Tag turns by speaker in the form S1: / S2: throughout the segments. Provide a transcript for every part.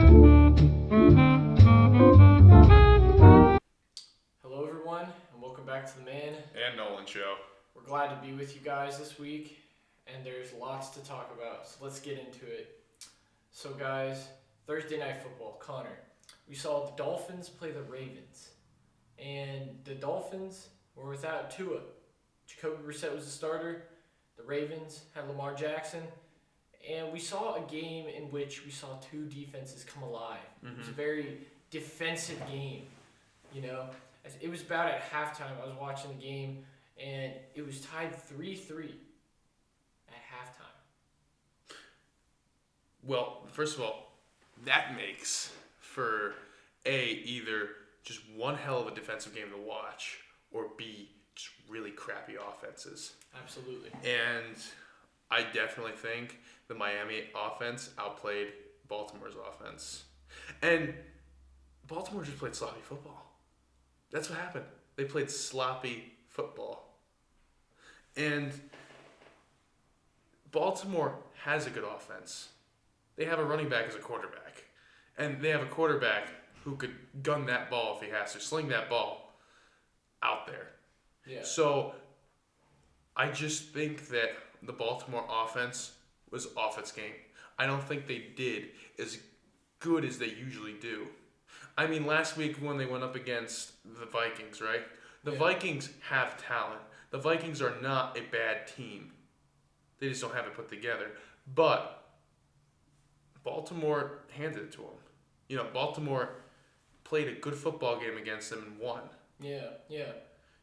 S1: Hello, everyone, and welcome back to the Man
S2: and Nolan Show.
S1: We're glad to be with you guys this week, and there's lots to talk about, so let's get into it. So, guys, Thursday Night Football, Connor, we saw the Dolphins play the Ravens, and the Dolphins were without Tua. Jacoby Brissett was the starter. The Ravens had Lamar Jackson, and we saw a game in which we saw two defenses come alive. It was a very defensive game, you know. It was about at halftime. I was watching the game, and it was tied 3-3 at halftime.
S2: Well, first of all, that makes for either just one hell of a defensive game to watch, or B, just really crappy offenses.
S1: Absolutely.
S2: And I definitely think the Miami offense outplayed Baltimore's offense. And Baltimore just played sloppy football. That's what happened. They played sloppy football. And Baltimore has a good offense. They have a running back as a quarterback. And they have a quarterback who could gun that ball if he has to, sling that ball out there.
S1: Yeah.
S2: So I just think that the Baltimore offense was off its game. I don't think they did as good as they usually do. I mean, last week when they went up against the Vikings, right? The Vikings have talent. The Vikings are not a bad team. They just don't have it put together. But Baltimore handed it to them. You know, Baltimore played a good football game against them and won.
S1: Yeah.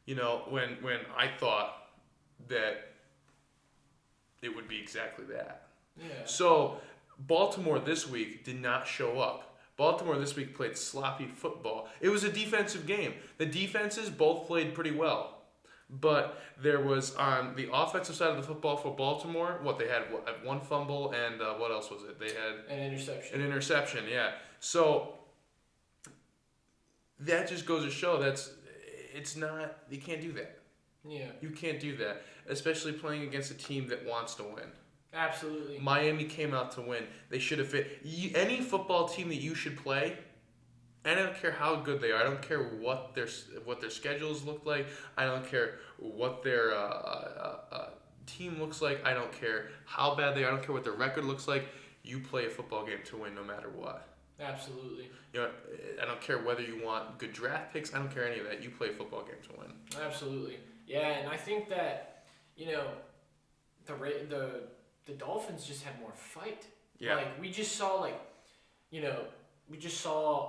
S2: You know, when I thought that it would be exactly that.
S1: Yeah.
S2: So Baltimore this week did not show up. Baltimore this week played sloppy football. It was a defensive game. The defenses both played pretty well. But there was, on the offensive side of the football for Baltimore, they had one fumble and what else was it? They had
S1: An interception.
S2: An interception, yeah. So that just goes to show you can't do that.
S1: Yeah.
S2: You can't do that, especially playing against a team that wants to win.
S1: Absolutely.
S2: Miami came out to win. They should have fit. Any football team that you should play, I don't care how good they are. I don't care what their schedules look like. I don't care what their team looks like. I don't care how bad they are. I don't care what their record looks like. You play a football game to win no matter what.
S1: Absolutely.
S2: You know, I don't care whether you want good draft picks. I don't care any of that. You play a football game to win.
S1: Absolutely. Yeah, and I think that, you know, the Dolphins just had more fight.
S2: Yeah.
S1: Like, we just saw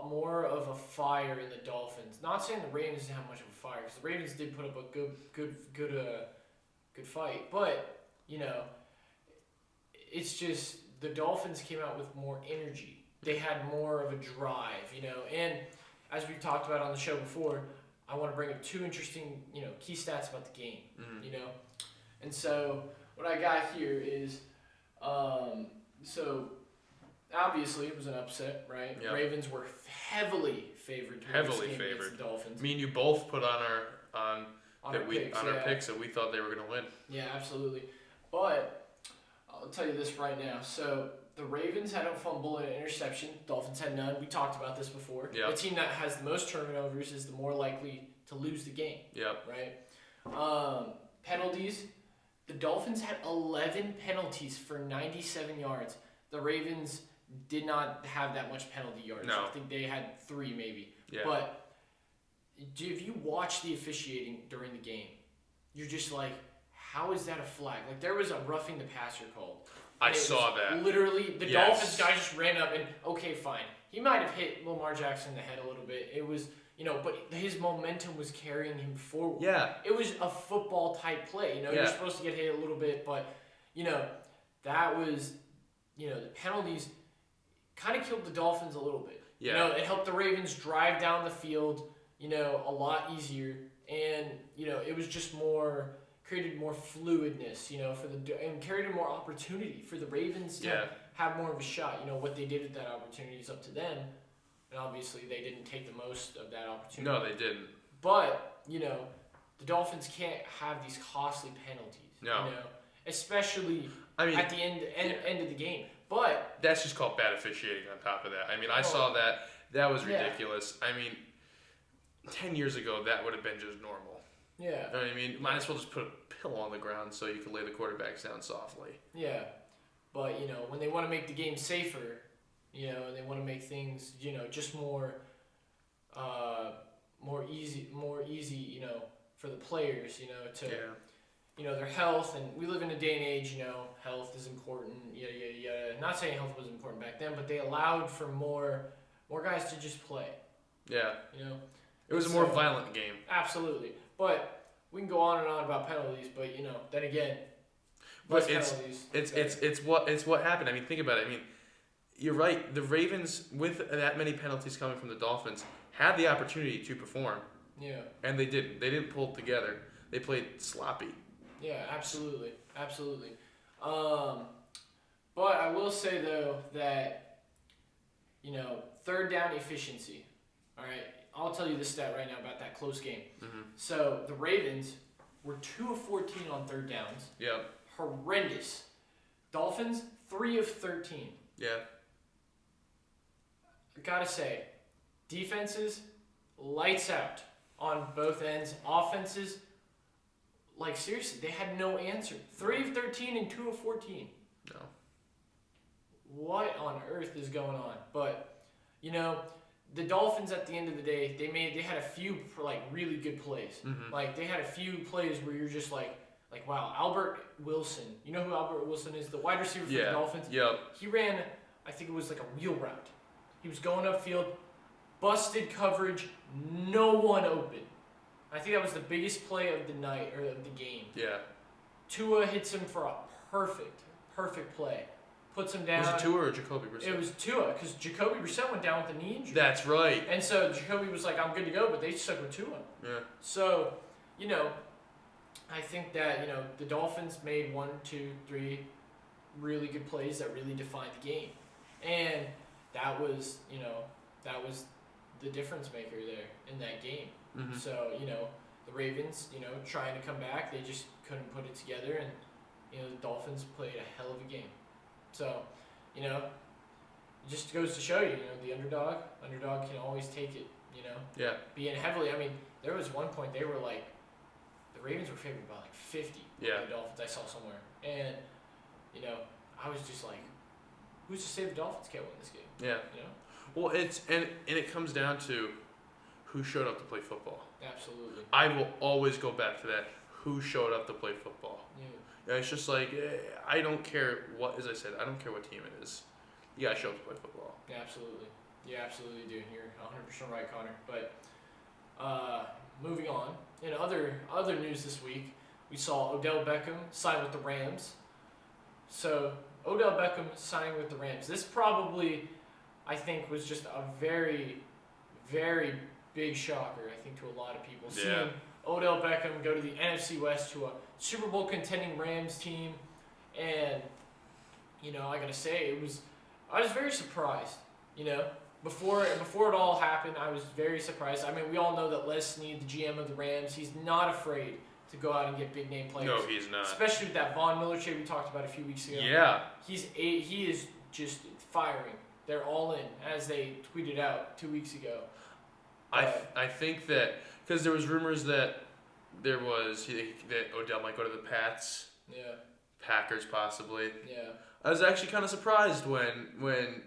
S1: more of a fire in the Dolphins. Not saying the Ravens didn't have much of a fire, because the Ravens did put up a good fight. But, you know, it's just the Dolphins came out with more energy. They had more of a drive, you know. And as we've talked about on the show before, I want to bring up two interesting, you know, key stats about the game, you know. And so what I got here is, so obviously it was an upset, right?
S2: Yep.
S1: Ravens were heavily favored to win this game against the Dolphins.
S2: Me and you both put on our picks that we thought they were going to win.
S1: Yeah, absolutely. But I'll tell you this right now. So the Ravens had a fumble and an interception. Dolphins had none. We talked about this before.
S2: Yep.
S1: The team that has the most turnovers is the more likely to lose the game.
S2: Yep.
S1: Right? Penalties. The Dolphins had 11 penalties for 97 yards. The Ravens did not have that much penalty yards.
S2: No.
S1: I think they had 3 maybe.
S2: Yeah.
S1: But if you watch the officiating during the game, you're just like, how is that a flag? Like, there was a roughing the passer called.
S2: I saw that.
S1: Literally, the Dolphins guy just ran up and, okay, fine. He might have hit Lamar Jackson in the head a little bit. It was, you know, but his momentum was carrying him forward.
S2: Yeah.
S1: It was a football-type play. You know, you're supposed to get hit a little bit, but, you know, that was, you know, the penalties kind of killed the Dolphins a little bit.
S2: Yeah.
S1: You know, it helped the Ravens drive down the field, you know, a lot easier. And, you know, it was just created more fluidness, you know, and created more opportunity for the Ravens to have more of a shot. You know, what they did with that opportunity is up to them. And obviously they didn't take the most of that opportunity.
S2: No, they didn't.
S1: But, you know, the Dolphins can't have these costly penalties.
S2: No.
S1: You know, especially at the end of the game. But
S2: that's just called bad officiating on top of that. I mean, I saw that. That was ridiculous. I mean, 10 years ago, that would have been just normal.
S1: Yeah.
S2: You know what I mean? Might as well just put a pillow on the ground so you can lay the quarterbacks down softly.
S1: Yeah. But, when they want to make the game safer, and they want to make things, just more easy, for the players, to, their health. And we live in a day and age, health is important, yada, yada, yada. Not saying health wasn't important back then, but they allowed for more guys to just play.
S2: Yeah. It was a more violent game.
S1: Absolutely. But we can go on and on about penalties, but, then again,
S2: but it's what happened. I mean, think about it. I mean, you're right. The Ravens, with that many penalties coming from the Dolphins, had the opportunity to perform.
S1: Yeah.
S2: And they didn't. They didn't pull it together. They played sloppy.
S1: Yeah, absolutely. Absolutely. But I will say, though, that, third down efficiency. All right. I'll tell you this stat right now about that close game.
S2: Mm-hmm.
S1: So the Ravens were 2 of 14 on third downs.
S2: Yep.
S1: Horrendous. Dolphins, 3 of 13.
S2: Yeah.
S1: I gotta say, defenses, lights out on both ends. Offenses, seriously, they had no answer. 3 of 13 and 2 of 14.
S2: No.
S1: What on earth is going on? But, the Dolphins at the end of the day, they had a few really good plays.
S2: Mm-hmm.
S1: They had a few plays where you're just like, wow, Albert Wilson. You know who Albert Wilson is? The wide receiver for the Dolphins?
S2: Yep.
S1: He ran, I think it was a wheel route. He was going upfield, busted coverage, no one open. I think that was the biggest play of the night, or of the game.
S2: Yeah.
S1: Tua hits him for a perfect play. Puts him down.
S2: Was it Tua or Jacoby Brissett?
S1: It was Tua, because Jacoby Brissett went down with a knee injury.
S2: That's right.
S1: And so Jacoby was like, I'm good to go, but they stuck with Tua.
S2: Yeah.
S1: So, I think that, the Dolphins made 1, 2, 3 really good plays that really defined the game. And that was the difference maker there in that game.
S2: Mm-hmm.
S1: So, the Ravens, trying to come back, they just couldn't put it together. And, the Dolphins played a hell of a game. So, it just goes to show you, the underdog can always take it,
S2: Yeah.
S1: Being heavily, I mean, there was one point they were the Ravens were favored by 50.
S2: Yeah.
S1: The Dolphins, I saw somewhere. And, I was just like, who's to say the Dolphins can't win this game?
S2: Yeah. Well, it comes down to who showed up to play football.
S1: Absolutely.
S2: I will always go back to that. Who showed up to play football?
S1: Yeah.
S2: It's just I don't care what, as I said, I don't care what team it is. You gotta show up to play football.
S1: Yeah, absolutely. You absolutely do. You're 100% right, Connor. But moving on, in other news this week, we saw Odell Beckham sign with the Rams. So Odell Beckham signing with the Rams. This probably, I think, was just a very, very big shocker, I think, to a lot of people.
S2: Yeah.
S1: Seeing Odell Beckham go to the NFC West to a Super Bowl contending Rams team. And, I gotta say, I was very surprised, Before it all happened, I was very surprised. I mean, we all know that Les Snead, the GM of the Rams, he's not afraid to go out and get big name players.
S2: No, he's not.
S1: Especially with that Von Miller trade we talked about a few weeks ago.
S2: Yeah.
S1: He is just firing. They're all in, as they tweeted out 2 weeks ago.
S2: I think that because there was rumors that that Odell might go to the Pats.
S1: Yeah.
S2: Packers possibly.
S1: Yeah.
S2: I was actually kind of surprised when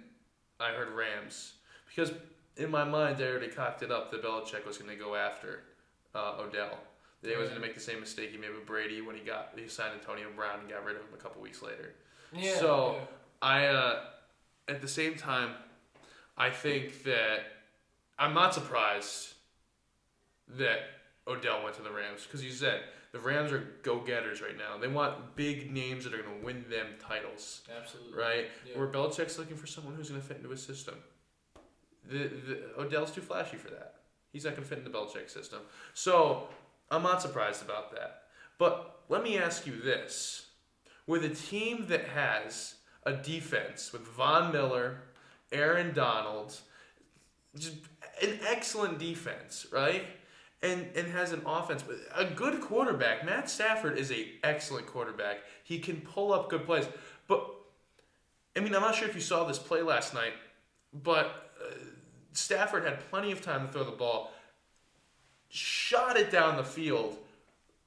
S2: I heard Rams, because in my mind they already cocked it up that Belichick was going to go after Odell. That he was going to make the same mistake he made with Brady when he signed Antonio Brown and got rid of him a couple weeks later.
S1: Yeah.
S2: So at the same time, I think that I'm not surprised that Odell went to the Rams, because you said the Rams are go-getters right now. They want big names that are going to win them titles.
S1: Absolutely.
S2: Right?
S1: Yeah.
S2: Where Belichick's looking for someone who's going to fit into his system. Odell's too flashy for that. He's not going to fit into Belichick's system. So I'm not surprised about that. But let me ask you this. With a team that has a defense with Von Miller, Aaron Donald, just an excellent defense, right? And has an offense with a good quarterback. Matt Stafford is an excellent quarterback. He can pull up good plays. But I mean, I'm not sure if you saw this play last night, but Stafford had plenty of time to throw the ball, shot it down the field,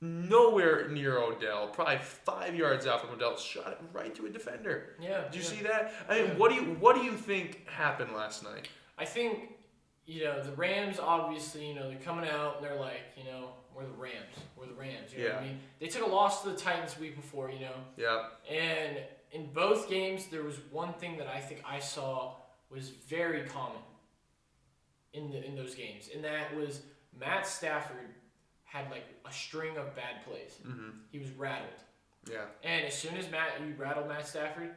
S2: nowhere near Odell, probably 5 yards out from Odell, shot it right to a defender.
S1: Yeah.
S2: Did you see that? I mean, what do you think happened last night?
S1: I think, the Rams, obviously, they're coming out and they're like, we're the Rams. We're the Rams. You know what I mean? They took a loss to the Titans the week before,
S2: Yeah.
S1: And in both games, there was one thing that I think I saw was very common in those games, and that was Matt Stafford had like a string of bad plays.
S2: Mm-hmm.
S1: He was rattled.
S2: Yeah.
S1: And as soon as you rattled Matt Stafford,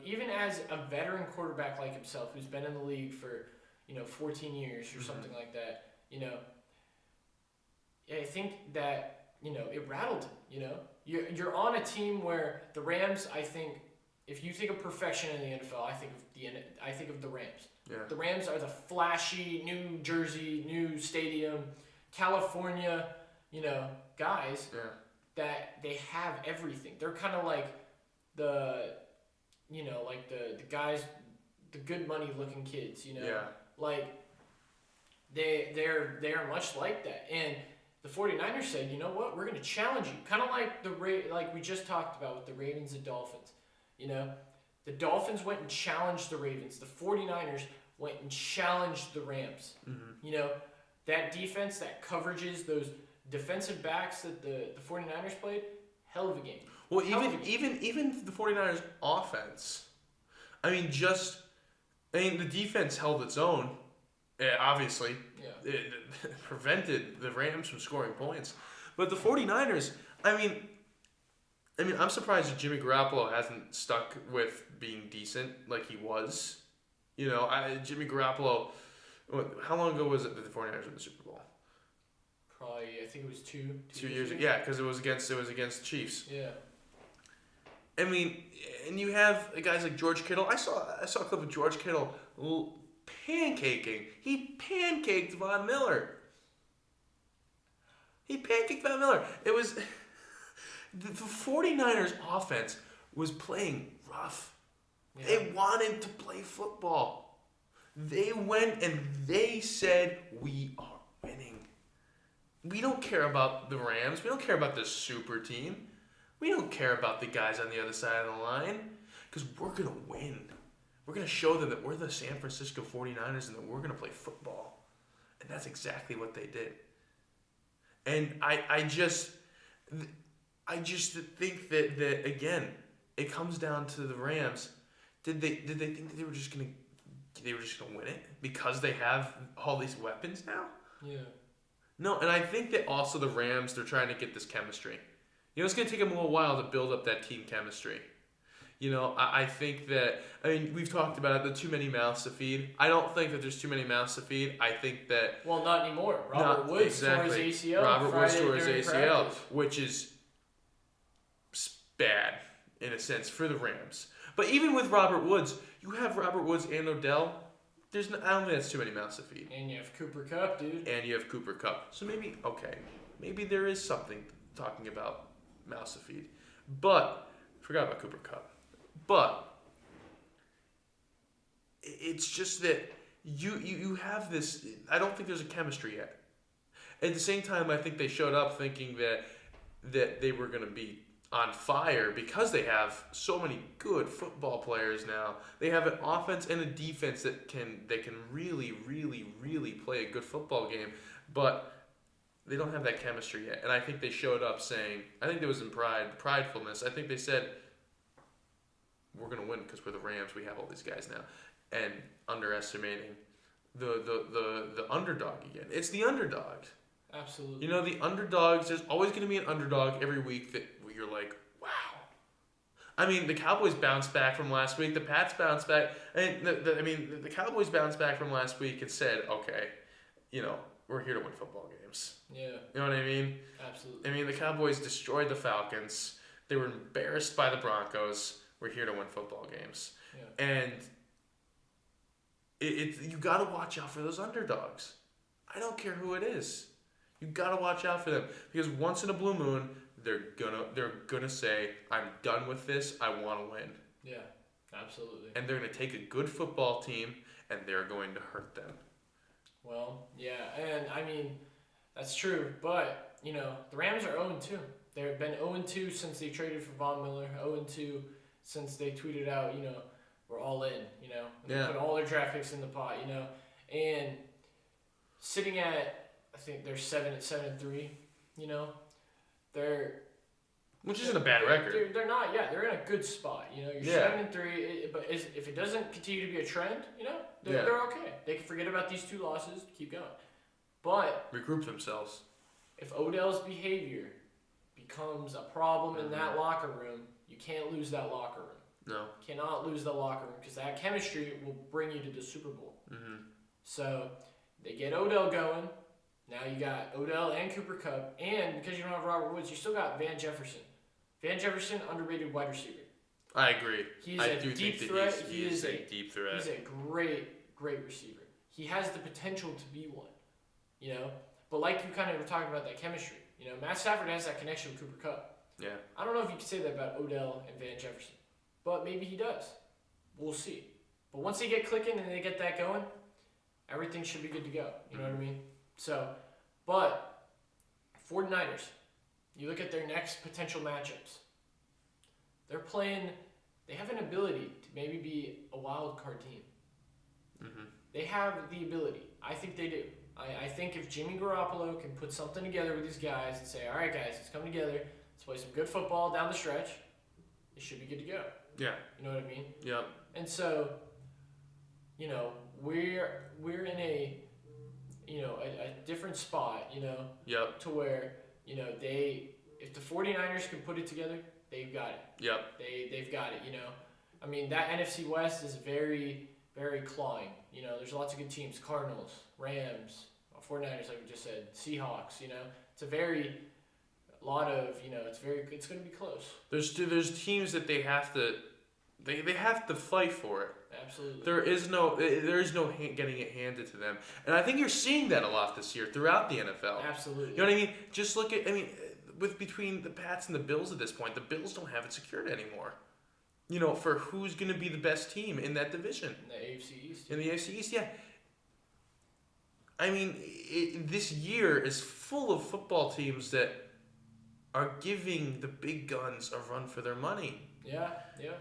S1: even as a veteran quarterback like himself, who's been in the league for 14 years or something like that, I think that it rattled him. You're on a team where the Rams. I think if you think of perfection in the NFL, I think of the Rams.
S2: Yeah.
S1: The Rams are the flashy New Jersey, new stadium, California, guys.
S2: Yeah.
S1: That they have everything. They're kind of like the guys, the good money looking kids.
S2: Yeah.
S1: Like they're much like that. And the 49ers said, you know what, we're going to challenge you. Kind of like like we just talked about with the Ravens and Dolphins. The Dolphins went and challenged the Ravens. The 49ers went and challenged the Rams.
S2: Mm-hmm.
S1: That defense, that coverages, those defensive backs that the 49ers played, hell of a game.
S2: Well, even the 49ers offense, the defense held its own, obviously.
S1: Yeah.
S2: It prevented the Rams from scoring points. But the 49ers, I'm surprised that Jimmy Garoppolo hasn't stuck with being decent like he was. Jimmy Garoppolo, how long ago was it that the 49ers won the Super Bowl?
S1: Probably, I think it was 2
S2: years ago. Yeah, because it was against the Chiefs.
S1: Yeah.
S2: And you have guys like George Kittle. I saw a clip of George Kittle pancaking. He pancaked Von Miller. It was the 49ers offense was playing rough. Yeah. They wanted to play football. They went and they said, we are winning. We don't care about the Rams. We don't care about the super team. We don't care about the guys on the other side of the line because we're going to win. We're going to show them that we're the San Francisco 49ers and that we're going to play football. And that's exactly what they did. And I just think that again, it comes down to the Rams. Did they think that they were just gonna win it because they have all these weapons now?
S1: Yeah.
S2: No, and I think that also the Rams, they're trying to get this chemistry. It's gonna take them a little while to build up that team chemistry. I think that we've talked about it, the too many mouths to feed. I don't think that there's too many mouths to feed. I think that
S1: not anymore. Robert Woods tore his ACL.
S2: Robert Woods tore his ACL,
S1: practice.
S2: Which is bad in a sense for the Rams. But even with Robert Woods, you have Robert Woods and Odell. I don't think that's too many mouths to feed.
S1: And you have Cooper Kupp, dude.
S2: And you have Cooper Kupp. So maybe there is something talking about mouths to feed. But forgot about Cooper Kupp. But it's just that you have this. I don't think there's a chemistry yet. At the same time, I think they showed up thinking that they were going to be on fire because they have so many good football players now. They have an offense and a defense that can really, really, really play a good football game, but they don't have that chemistry yet. And I think they showed up saying, I think there was in pridefulness. I think they said, we're going to win because we're the Rams. We have all these guys now. And underestimating the underdog again. It's the underdogs.
S1: Absolutely.
S2: The underdogs, there's always going to be an underdog every week that you're like, wow. The Cowboys bounced back from last week. The Pats bounced back. And the Cowboys bounced back from last week and said, okay, we're here to win football games.
S1: Yeah.
S2: You know what I mean?
S1: Absolutely.
S2: The Cowboys destroyed the Falcons. They were embarrassed by the Broncos. We're here to win football games.
S1: Yeah.
S2: And you got to watch out for those underdogs. I don't care who it is. You got to watch out for them because once in a blue moon, they're gonna say, "I'm done with this. I want to win."
S1: Yeah, Absolutely.
S2: And they're going to take a good football team and they're going to hurt them.
S1: Well, yeah, and I mean, that's true, but, the Rams are 0-2. They've been 0-2 since they traded for Von Miller, 0-2 since they tweeted out, we're all in, and they put all their draft picks in the pot, and sitting at, I think they're 7-3, they're...
S2: Which isn't a bad record.
S1: They're not, they're in a good spot, you're 7-3, but if it doesn't continue to be a trend, they're okay. They can forget about these 2 losses, keep going. But...
S2: regroup themselves.
S1: If Odell's behavior becomes a problem in that locker room, you can't lose that locker room.
S2: No.
S1: Cannot lose the locker room because that chemistry will bring you to the Super Bowl.
S2: Mm-hmm.
S1: So they get Odell going. Now you got Odell and Cooper Kupp. And because you don't have Robert Woods, you still got Van Jefferson. Van Jefferson, underrated wide receiver.
S2: I agree.
S1: He's a deep threat.
S2: He is a deep threat.
S1: He's a great, great receiver. He has the potential to be one. But like you kind of were talking about that chemistry. Matt Stafford has that connection with Cooper Kupp.
S2: Yeah.
S1: I don't know if you can say that about Odell and Van Jefferson. But maybe he does. We'll see. But once they get clicking and they get that going, everything should be good to go. You know what I mean? So, but 49ers, you look at their next potential matchups. They have an ability to maybe be a wild card team.
S2: Mm-hmm.
S1: They have the ability. I think they do. I think if Jimmy Garoppolo can put something together with these guys and say, all right, guys, let's come together. Let's play some good football down the stretch. It should be good to go.
S2: Yeah.
S1: You know what I mean?
S2: Yep.
S1: And so, we're in a different spot,
S2: Yep.
S1: to where, if the 49ers can put it together, they've got it.
S2: Yep.
S1: They've got it, I mean, that NFC West is very, very clawing. There's lots of good teams. Cardinals, Rams, 49ers, like we just said, Seahawks, It's a lot of, it's going to be close.
S2: There's teams that they have to fight for it.
S1: Absolutely.
S2: There is no getting it handed to them. And I think you're seeing that a lot this year throughout the NFL.
S1: Absolutely.
S2: You know what I mean? Just look at, between the Pats and the Bills at this point, the Bills don't have it secured anymore. For who's going to be the best team in that division.
S1: In the AFC East.
S2: In the AFC East, yeah. This year is full of football teams that are giving the big guns a run for their money.
S1: Yeah.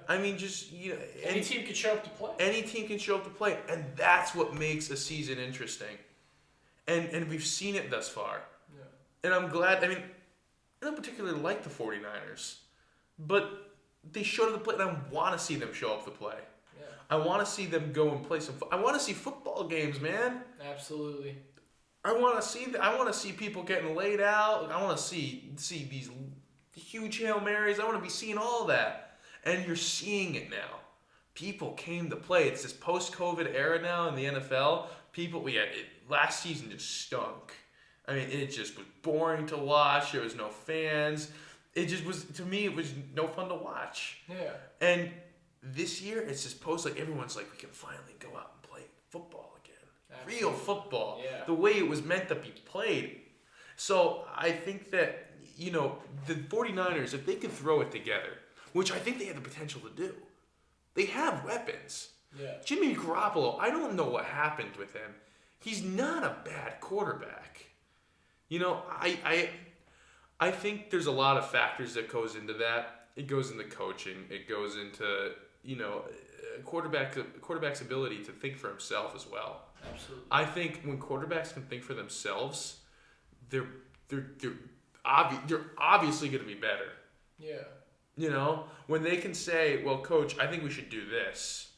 S2: Any
S1: team can show up to play.
S2: Any team can show up to play, and that's what makes a season interesting. And we've seen it thus far.
S1: Yeah.
S2: And I'm glad. I don't particularly like the 49ers, but they showed up to play, and I want to see them show up to play.
S1: Yeah.
S2: I want to see them go and play some. I want to see football games, man.
S1: Absolutely.
S2: I want to see people getting laid out. I want to see these huge Hail Marys. I want to be seeing all that. And you're seeing it now. People came to play. It's this post-COVID era now in the NFL. Last season just stunk. It just was boring to watch. There was no fans. It just was, to me, it was no fun to watch.
S1: Yeah.
S2: And this year, it's just everyone's like, we can finally go out and play football again. Absolutely. Real football.
S1: Yeah.
S2: The way it was meant to be played. So I think that, the 49ers, if they could throw it together, which I think they have the potential to do, they have weapons.
S1: Yeah.
S2: Jimmy Garoppolo, I don't know what happened with him. He's not a bad quarterback. I think there's a lot of factors that goes into that. It goes into coaching. It goes into, quarterback's ability to think for himself as well.
S1: Absolutely.
S2: I think when quarterbacks can think for themselves, they're obviously going to be better.
S1: Yeah.
S2: When they can say, well, coach, I think we should do this,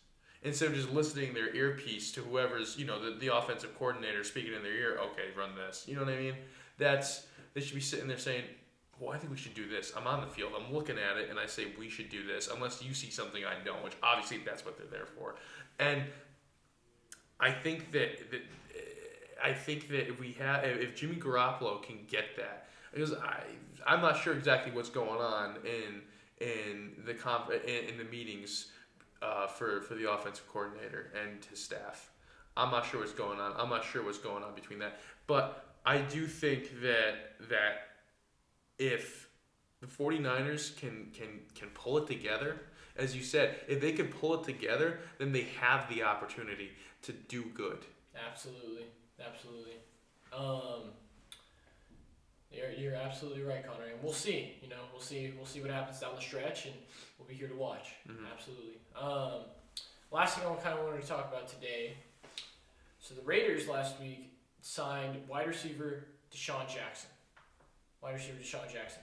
S2: instead of just listening their earpiece to whoever's, the offensive coordinator speaking in their ear, okay, run this. You know what I mean? They should be sitting there saying, well, I think we should do this. I'm on the field. I'm looking at it, and I say we should do this, unless you see something I don't, which obviously that's what they're there for. And I think that if Jimmy Garoppolo can get that, because I'm not sure exactly what's going on in the meetings for the offensive coordinator and his staff. I'm not sure what's going on. I'm not sure what's going on between that. But I do think that if the 49ers can pull it together, as you said, if they can pull it together, then they have the opportunity to do good.
S1: Absolutely. You're absolutely right, Connor, and we'll see. We'll see what happens down the stretch, and we'll be here to watch.
S2: Mm-hmm.
S1: Absolutely. Last thing I kind of wanted to talk about today. So the Raiders last week signed wide receiver Deshaun Jackson.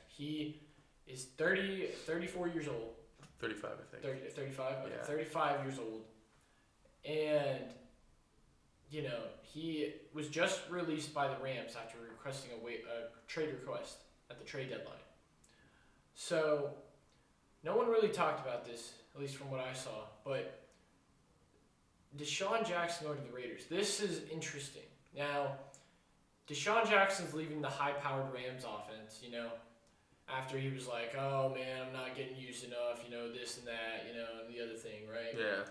S1: He is 34 years old.
S2: 35, I think.
S1: 35? Okay,
S2: Yeah.
S1: 35 years old. And, he was just released by the Rams after requesting a trade request at the trade deadline. So, no one really talked about this, at least from what I saw, but Deshaun Jackson going to the Raiders. This is interesting. Now, Deshaun Jackson's leaving the high-powered Rams offense, after he was like, oh, man, I'm not getting used enough, this and that, and the other thing, right?
S2: Yeah.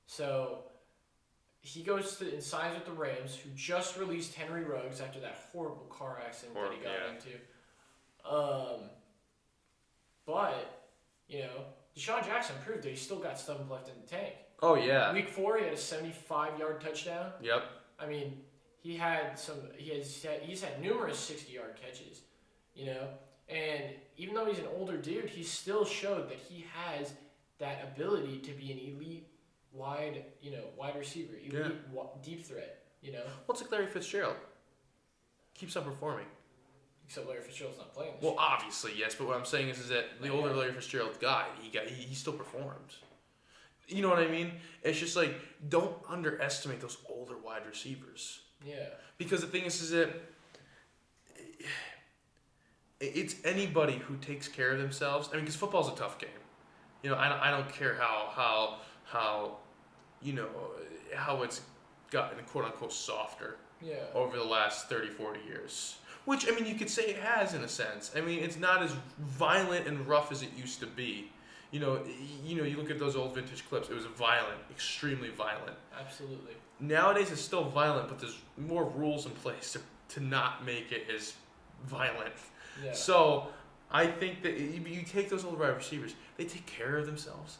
S1: So he goes and signs with the Rams, who just released Henry Ruggs after that horrible car accident that he got into. But, Deshaun Jackson proved that he's still got stuff left in the tank.
S2: Oh, yeah.
S1: Week 4, he had a 75-yard touchdown.
S2: Yep.
S1: I mean, he's had numerous 60-yard catches, and even though he's an older dude, he still showed that he has that ability to be an elite wide receiver, elite deep threat,
S2: Well, it's like Larry Fitzgerald. Keeps on performing.
S1: Except Larry Fitzgerald's not playing this
S2: Well,
S1: year.
S2: obviously, yes, but what I'm saying is that the older Larry Fitzgerald guy, he still performs. You know what I mean? It's just like, don't underestimate those older wide receivers.
S1: Yeah.
S2: Because the thing is that it's anybody who takes care of themselves. I mean, because football's a tough game. I don't care how how it's gotten quote unquote softer over the last 30, 40 years. Which, I mean, you could say it has in a sense. I mean, it's not as violent and rough as it used to be. You look at those old vintage clips. It was violent, extremely violent.
S1: Absolutely.
S2: Nowadays, it's still violent, but there's more rules in place to not make it as violent.
S1: Yeah.
S2: So I think that you take those old wide receivers, they take care of themselves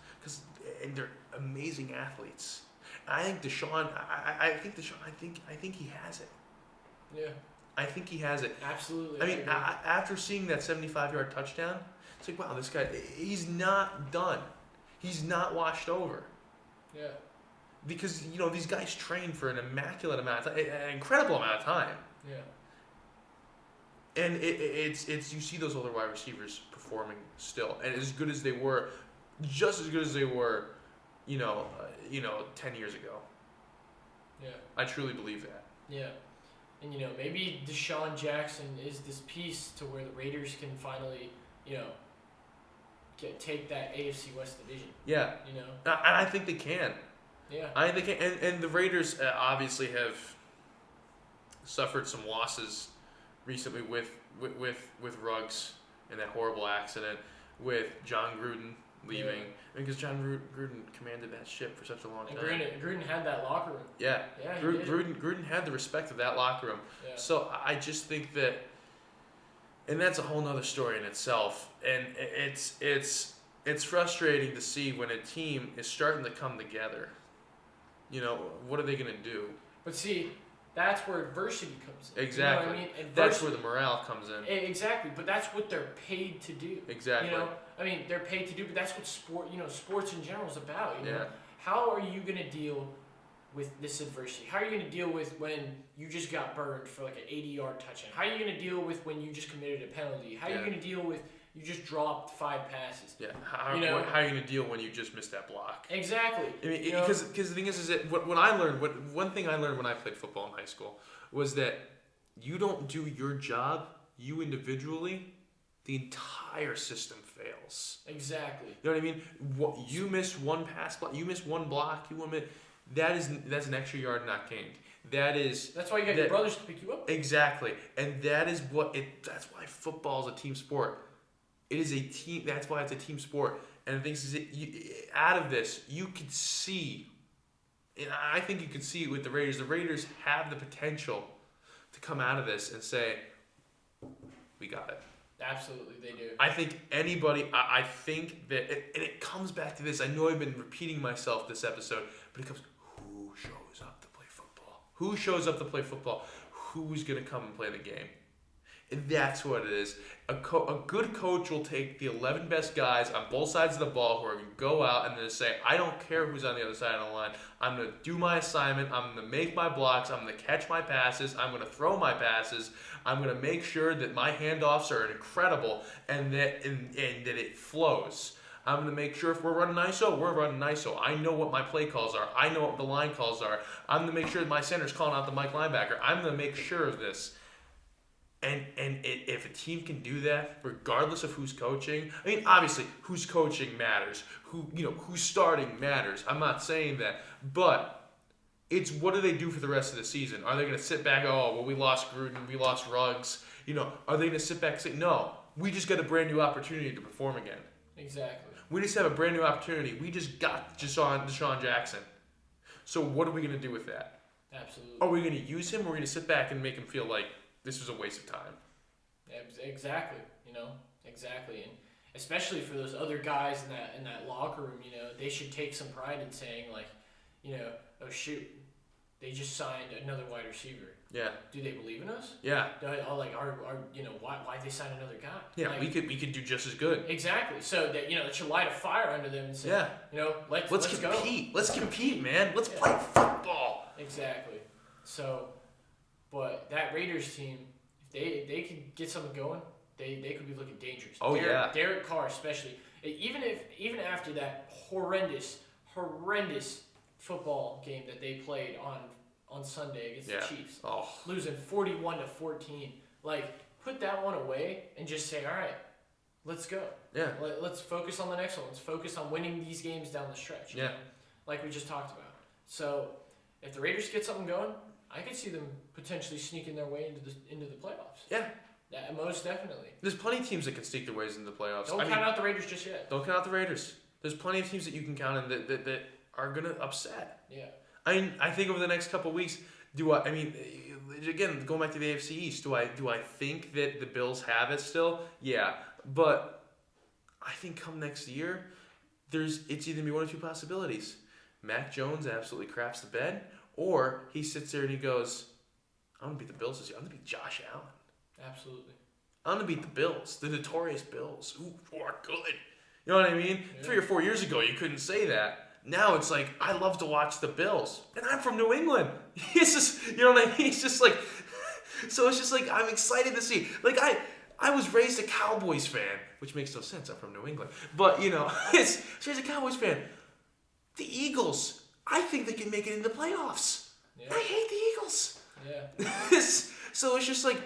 S2: and they're amazing athletes. And I think Deshaun. I think he has it.
S1: Yeah.
S2: I think he has it.
S1: Absolutely.
S2: I mean, after seeing that 75-yard touchdown, it's like, wow, this guy, he's not done. He's not washed over.
S1: Yeah.
S2: Because, these guys train for an immaculate amount of time, an incredible amount of time.
S1: Yeah.
S2: And it's you see those older wide receivers performing still, and as good as they were, just as good as they were, 10 years ago.
S1: Yeah.
S2: I truly believe that.
S1: Yeah. And, maybe Deshaun Jackson is this piece to where the Raiders can finally, take that AFC West division.
S2: Yeah. And I think they can.
S1: Yeah.
S2: I think they can. And the Raiders obviously have suffered some losses recently with Ruggs and that horrible accident, with John Gruden leaving. Because John Gruden commanded that ship for such a long time.
S1: And Gruden had that locker room.
S2: Yeah.
S1: Yeah,
S2: Gruden had the respect of that locker room.
S1: Yeah.
S2: So I just think that, and that's a whole nother story in itself. And it's frustrating to see when a team is starting to come together. What are they going to do?
S1: But see, that's where adversity comes in.
S2: Exactly.
S1: You know what I mean?
S2: That's where the morale comes in.
S1: Exactly, but that's what they're paid to do.
S2: Exactly.
S1: They're paid to do, but that's what sports in general is about.
S2: Yeah.
S1: How are you going to deal with this adversity? How are you going to deal with when you just got burned for like an 80-yard touchdown? How are you going to deal with when you just committed a penalty? How are you going to deal with you just dropped 5 passes?
S2: Yeah. How are you going to deal when you just missed that block?
S1: Exactly.
S2: I mean, because the thing is that one thing I learned when I played football in high school was that you don't do your job, you individually, the entire system fails.
S1: Exactly.
S2: You know what I mean? You miss one pass block, you miss one block, that's an extra yard not gained.
S1: That's why you got your brothers to pick you up.
S2: Exactly. And that's why football is a team sport. It is a team. That's why it's a team sport. And the thing is that out of this, you could see, and I think you could see it with the Raiders. The Raiders have the potential to come out of this and say, we got it.
S1: Absolutely, they do.
S2: I think anybody, I think that, and it comes back to this. I know I've been repeating myself this episode, but it comes, who shows up to play football? Who shows up to play football? Who's going to come and play the game? And that's what it is. A good coach will take the 11 best guys on both sides of the ball who are going to go out and then say, I don't care who's on the other side of the line. I'm going to do my assignment. I'm going to make my blocks. I'm going to catch my passes. I'm going to throw my passes. I'm going to make sure that my handoffs are incredible and that it flows. I'm going to make sure if we're running ISO, we're running ISO. I know what my play calls are. I know what the line calls are. I'm going to make sure that my center's calling out the Mike linebacker. I'm going to make sure of this. And if a team can do that, regardless of who's coaching, I mean, obviously, who's coaching matters. Who's starting matters. I'm not saying that, but it's what do they do for the rest of the season? Are they going to sit back? Oh, well, we lost Gruden, we lost Ruggs. Are they going to sit back and say, no, we just got a brand new opportunity to perform again.
S1: Exactly.
S2: We just have a brand new opportunity. We just got Deshaun Jackson. So what are we going to do with that?
S1: Absolutely.
S2: Are we going to use him, or are we going to sit back and make him feel like this was a waste of time?
S1: Exactly. Exactly. And especially for those other guys in that locker room, they should take some pride in saying, like, oh shoot, they just signed another wide receiver.
S2: Yeah.
S1: Do they believe in us?
S2: Yeah.
S1: Why they sign another guy?
S2: Yeah,
S1: like,
S2: we could do just as good.
S1: Exactly. So that it should light a fire under them and say, let's
S2: compete.
S1: Go.
S2: Let's compete, man. Let's play football.
S1: Exactly. So, but that Raiders team, if they could get something going, they could be looking dangerous.
S2: Oh, yeah.
S1: Derek Carr especially. Even after that horrendous football game that they played on Sunday against the Chiefs, losing 41-14, like, put that one away and just say, all right, let's go.
S2: Yeah.
S1: Let's focus on the next one. Let's focus on winning these games down the stretch.
S2: Yeah.
S1: Like we just talked about. So if the Raiders get something going, I could see them potentially sneaking their way into the playoffs.
S2: Yeah.
S1: Most definitely.
S2: There's plenty of teams that can sneak their ways into the playoffs.
S1: Don't count out the Raiders just yet.
S2: Don't count out the Raiders. There's plenty of teams that you can count on that are going to upset.
S1: Yeah.
S2: I think over the next couple of weeks, again, going back to the AFC East, do I think that the Bills have it still? Yeah. But I think come next year, it's either going to be one or two possibilities. Mac Jones absolutely craps the bed, or he sits there and he goes, I'm going to beat the Bills this year. I'm going to beat Josh Allen.
S1: Absolutely.
S2: I'm going to beat the Bills, the notorious Bills, who are good. You know what I mean? Yeah. 3 or 4 years ago, you couldn't say that. Now it's like, I love to watch the Bills. And I'm from New England. It's just, you know what I mean? It's just like, so it's just like, I'm excited to see. Like, I was raised a Cowboys fan, which makes no sense. I'm from New England. But, it's raised a Cowboys fan. The Eagles, I think they can make it in the playoffs. Yeah. I hate the Eagles.
S1: Yeah.
S2: So it's just like,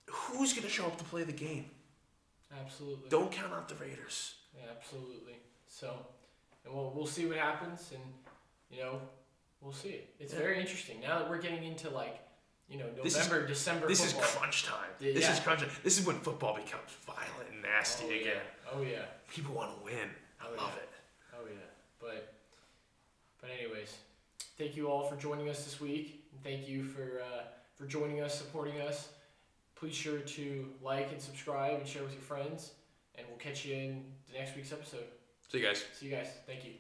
S2: who's going to show up to play the game?
S1: Absolutely.
S2: Don't count out the Raiders.
S1: Yeah, absolutely. So, and we'll see what happens, and we'll see it. It's very interesting now that we're getting into November, December.
S2: This
S1: football.
S2: is crunch time. This is crunch time. This is when football becomes violent and nasty again.
S1: Oh yeah.
S2: People want to win. I love it.
S1: Oh yeah. But anyways, thank you all for joining us this week. And thank you for joining us, supporting us. Please sure to like and subscribe and share with your friends. And we'll catch you in the next week's episode.
S2: See you guys.
S1: Thank you.